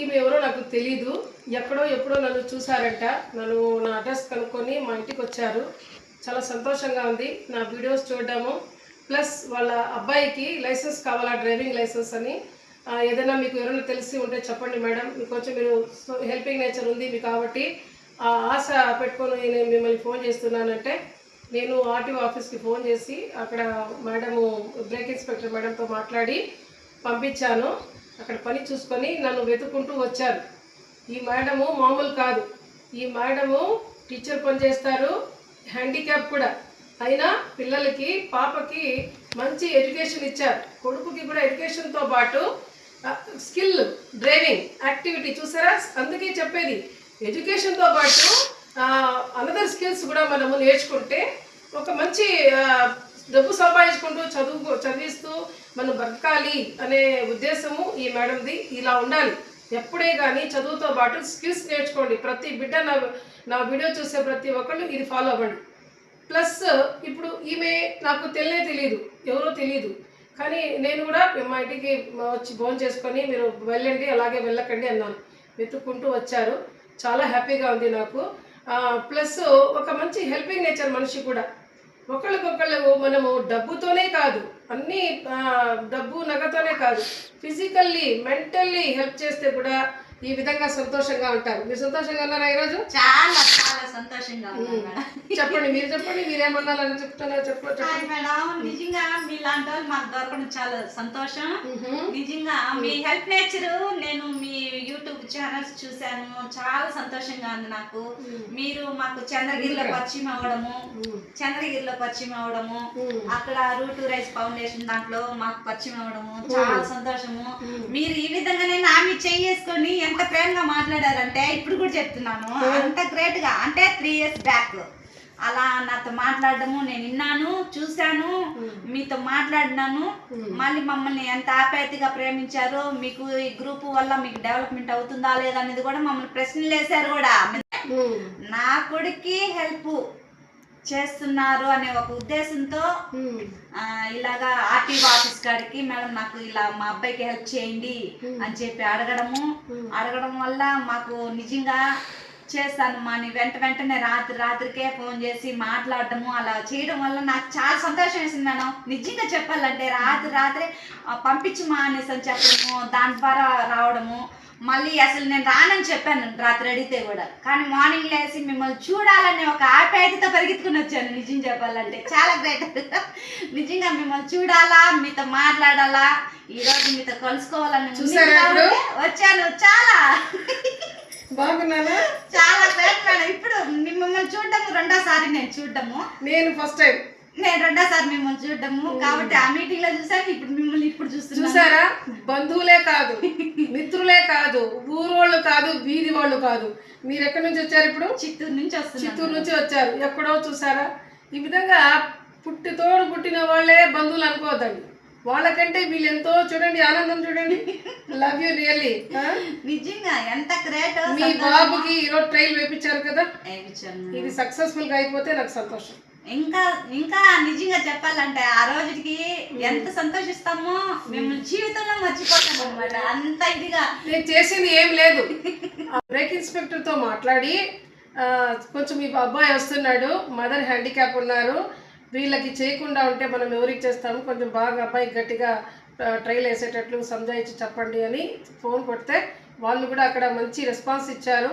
ఈమె ఎవరో నాకు తెలీదు. ఎక్కడో ఎప్పుడో నన్ను చూసారంట. నన్ను నా అడ్రస్ కనుక్కొని మా ఇంటికి వచ్చారు. చాలా సంతోషంగా ఉంది నా వీడియోస్ చూడడము. ప్లస్ వాళ్ళ అబ్బాయికి లైసెన్స్ కావాలా, డ్రైవింగ్ లైసెన్స్ అని. ఏదైనా మీకు ఎవరైనా తెలిసి ఉంటే చెప్పండి మేడం. మీకు కొంచెం మీరు హెల్పింగ్ నేచర్ ఉంది మీకు కాబట్టి ఆశ పెట్టుకొని నేను మిమ్మల్ని ఫోన్ చేస్తున్నానంటే, నేను ఆర్టీఓ ఆఫీస్కి ఫోన్ చేసి అక్కడ మేడము బ్రేక్ ఇన్స్పెక్టర్ మేడంతో మాట్లాడి పంపించాను. అక్కడ పని చూసుకొని నన్ను వెతుక్కుంటూ వచ్చారు. ఈ మేడము మామూలు కాదు. ఈ మేడము టీచర్ పని చేస్తారు, హ్యాండిక్యాప్ కూడా. అయినా పిల్లలకి, పాపకి మంచి ఎడ్యుకేషన్ ఇచ్చారు. కొడుకుకి కూడా ఎడ్యుకేషన్తో పాటు స్కిల్ డ్రైవింగ్ యాక్టివిటీ చూసారా. అందుకే చెప్పేది, ఎడ్యుకేషన్తో పాటు అనదర్ స్కిల్స్ కూడా మనము నేర్చుకుంటే ఒక మంచి డబ్బు సంపాదించుకుంటూ చదివిస్తూ మనం బతకాలి అనే ఉద్దేశము ఈ మేడంది. ఇలా ఉండాలి. ఎప్పుడే కానీ చదువుతో పాటు స్కిల్స్ నేర్చుకోండి. ప్రతి బిడ్డ నా వీడియో చూసే ప్రతి ఒక్కళ్ళు ఇది ఫాలో అవ్వండి. ప్లస్ ఇప్పుడు ఈమె నాకు తెలియదు, ఎవరో తెలియదు. కానీ నేను కూడా మా ఇంటికి వచ్చి ఫోన్ చేసుకొని మీరు వెళ్ళండి, అలాగే వెళ్ళకండి అన్నాను. వెతుక్కుంటూ వచ్చారు. చాలా హ్యాపీగా ఉంది నాకు. ప్లస్ ఒక మంచి హెల్పింగ్ నేచర్ మనిషి కూడా. ఒకళ్ళకొకళ్ళు మనము డబ్బుతోనే కాదు, అన్నీ డబ్బు నగతోనే కాదు, ఫిజికల్లీ మెంటల్లీ హెల్ప్ చేస్తే కూడా ఈ విధంగా సంతోషంగా ఉంటారు. మీరు సంతోషంగా ఉన్నారా ఈరోజు? చాలా చాలా సంతోషంగా చెప్పండి, మీరు చెప్పండి, మీరేమన్నారని చెప్తున్నారు. చెప్పండి మేడం. నిజంగా మీలాంటి వాళ్ళు మాకు దొరకడం చాలా సంతోషం. నిజంగా మీ హెల్ప్ నేచర్ నేను మీ యూట్యూబ్ ఛానల్స్ చూశాను. చాలా సంతోషంగా ఉంది నాకు. మీరు మాకు చంద్రగిరిలో పరిచయం అవ్వడము, అక్కడ రూట్ రైస్ ఫౌండేషన్ దాంట్లో మాకు పరిచయం అవ్వడము చాలా సంతోషము. మీరు ఈ విధంగానే నా మీ చేసుకొని ఎంత ప్రేమగా మాట్లాడారంటే ఇప్పుడు కూడా చెప్తున్నాను, అంత గ్రేట్ గా. అంటే 3 years బ్యాక్ అలా నాతో మాట్లాడడము నేను విన్నాను, చూశాను, మీతో మాట్లాడినాను. మళ్ళీ మమ్మల్ని ఎంత ఆప్యాయతగా ప్రేమించారో, మీకు ఈ గ్రూప్ వల్ల మీకు డెవలప్మెంట్ అవుతుందా లేదా అనేది కూడా మమ్మల్ని ప్రశ్నలు వేశారు కూడా. నా కొడుక్కి హెల్ప్ చేస్తున్నారు అనే ఒక ఉద్దేశంతో ఇలాగా ఆర్టీఓ ఆఫీస్ కాడికి మేడం నాకు ఇలా మా అబ్బాయికి హెల్ప్ చేయండి అని చెప్పి అడగడం వల్ల మాకు నిజంగా చేస్తాను మా వెంటనే రాత్రికే ఫోన్ చేసి మాట్లాడటము అలా చేయడం వల్ల నాకు చాలా సంతోషం వేసింది మేడం. నిజంగా చెప్పాలంటే రాత్రి పంపించమా అనేసి అని చెప్పడము, దాని ద్వారా రావడము. మళ్ళీ అసలు నేను రానని చెప్పాను రాత్రి అడిగితే కూడా, కానీ మార్నింగ్ లేసి మిమ్మల్ని చూడాలనే ఒక ఆప్యాయతతో పరిగెత్తుకుని వచ్చాను. నిజం చెప్పాలంటే చాలా గ్రేట్. నిజంగా మిమ్మల్ని చూడాలా, మీతో మాట్లాడాలా, ఈరోజు మీతో కలుసుకోవాలని వచ్చాను. చాలా బాగున్నానా? చాలా గ్రేట్ మేడం. ఇప్పుడు మిమ్మల్ని చూడటము రెండోసారి నేను ఫస్ట్ టైం రెండోసారి మిమ్మల్ని చూడటము కాబట్టి ఆ మీటింగ్ లో చూసాను. ఇప్పుడు మిమ్మల్ని చూసారా? బంధువులే కాదు, మిత్రులే కాదు, ఊరోళ్ళు కాదు, వీధి వాళ్ళు కాదు. మీరు ఎక్కడి నుంచి వచ్చారు? ఇప్పుడు చిత్తూరు నుంచి వచ్చారు. ఎక్కడో చూసారా? ఈ విధంగా పుట్టిన వాళ్ళే బంధువులు అనుకోవద్దండి. వాళ్ళకంటే వీళ్ళు ఎంతో చూడండి, ఆనందం చూడండి. Love you really. నిజంగా ఎంత గ్రేట్. మీ బాబుకి ఈరోజు ట్రైల్ వేయించారు కదా, ఇది సక్సెస్ఫుల్ గా అయిపోతే నాకు సంతోషం. ఇంకా నిజంగా చెప్పాలంటే ఆ రోజుకి ఎంత సంతోషిస్తామో మిమ్మల్ని జీవితంలో మర్చిపోతాం అనమాట. అంత ఇదిగా నేను చేసింది ఏం లేదు. బ్రేక్ ఇన్స్పెక్టర్ తో మాట్లాడి కొంచెం మీ అబ్బాయి వస్తున్నాడు, మదర్ హ్యాండిక్యాప్ ఉన్నారు, వీళ్ళకి చేయకుండా ఉంటే మనం ఎవరికి చేస్తాము, కొంచెం బాగా అబ్బాయి గట్టిగా ట్రైల్ వేసేటట్లు సంజాయించి చెప్పండి అని ఫోన్ కొడితే వాళ్ళు కూడా అక్కడ మంచి రెస్పాన్స్ ఇచ్చారు.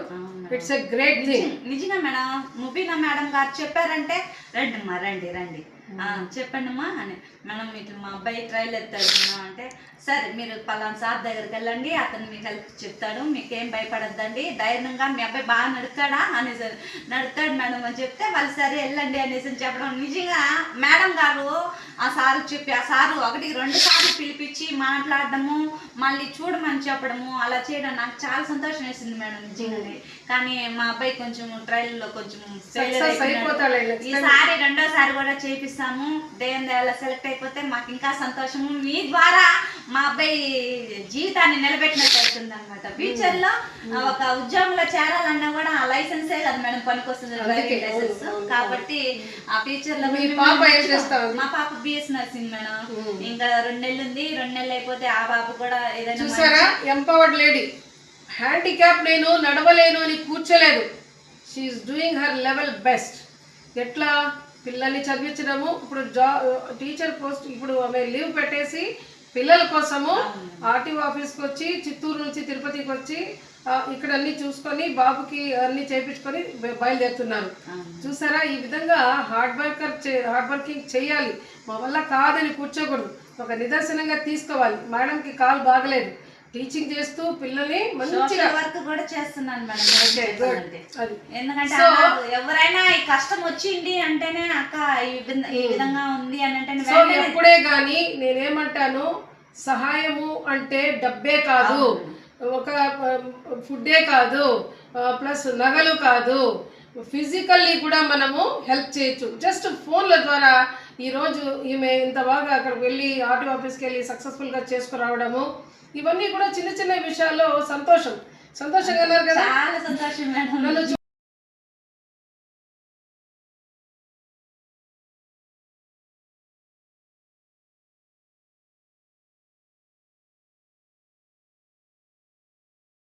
It's a great thing. నిజంగా మేడం. ముబీనా మేడం గారు చెప్పారంటే రండమ్మా రండి చెప్పండమ్మా అని. మేడం ఇటు మా అబ్బాయి ట్రైల్ ఎత్తాడు మేడం అంటే, సరే మీరు పలానా సార్ దగ్గరికి వెళ్ళండి, అతను మీకు హెల్ప్ చెప్తాడు, మీకేం భయపడద్దండి, ధైర్యంగా మీ అబ్బాయి బాగా నడుస్తాడా అనేసి నడుస్తాడు మేడం అని చెప్తే వాళ్ళు సరే వెళ్ళండి అనేసి చెప్పడం. నిజంగా మేడం గారు ఆ సారు చెప్పి ఆ సారు 1-2 సార్లు పిలిపించి మాట్లాడడము, మళ్ళీ చూడమని చెప్పడము, అలా చేయడం నాకు చాలా సంతోషం వేసింది మేడం నిజంగానే. కానీ మా అబ్బాయి కొంచెం ట్రైల్లో కొంచెం ఈసారి రెండోసారి కూడా చేపిస్తాము. దేని దేలా సెలెక్ట్ అయిపోతే మాకు ఇంకా సంతోషము. మీ ద్వారా మా అబ్బాయి జీవితాన్ని నిలబెట్టినట్టు అవుతుంది అనమాట. ఫ్యూచర్ లో ఒక ఉద్యోగంలో చేరాలన్నా కూడా ఆ లైసెన్సే కదా మేడం పనికొస్తుంది, డ్రైవింగ్ లైసెన్స్. కాబట్టి ఆ ఫ్యూచర్ లో మా పాప BS నర్సింగ్ మేడం. ఇంకా 2 నెలలు ఉంది, 2 నెలలు అయిపోతే ఆ బాబు కూడా ఏదైనా ఎంపవర్డ్ లేడీ హ్యాండిక్యాప్ నేను నడవలేను అని కూర్చోలేదు. She's doing her level best. ఎట్లా పిల్లల్ని చదివించడము, ఇప్పుడు టీచర్ పోస్ట్ ఇప్పుడు ఆమె లీవ్ పెట్టేసి పిల్లల కోసము ఆర్టీఓ ఆఫీస్కి వచ్చి చిత్తూరు నుంచి తిరుపతికి వచ్చి ఇక్కడ అన్ని చూసుకొని బాబుకి అన్ని చేయించుకొని బయలుదేరుతున్నారు. చూసారా, ఈ విధంగా హార్డ్ వర్కింగ్ చేయాలి. మా వల్ల కాదని కూర్చోకూడదు, ఒక నిదర్శనంగా తీసుకోవాలి. మేడంకి కాలు బాగలేదు, టీచింగ్ చేస్తూ పిల్లల్ని మంచిగా వర్క్ కూడా చేస్తున్నాను మేడం. అది ఎందుకంటే ఎవరైనా ఈ కష్టం వచ్చింది అంటేనే అక్క ఈ విధంగా ఉంది అని అంటే సో ఎప్పుడే కానీ నేనేమంటాను, సహాయము అంటే డబ్బే కాదు, ఒక ఫుడ్డే కాదు, ప్లస్ నగలు కాదు, ఫిజికల్లీ కూడా మనము హెల్ప్ చేయొచ్చు. జస్ట్ ఫోన్ల ద్వారా ఈరోజు ఈమె ఇంత బాగా అక్కడికి వెళ్ళి ఆర్టీఓ ఆఫీస్కి వెళ్ళి సక్సెస్ఫుల్గా చేసుకురావడము, ఇవన్నీ కూడా చిన్న చిన్న విషయాల్లో సంతోషంగా ఉన్నారు కదా. చాలా సంతోషం మేడం.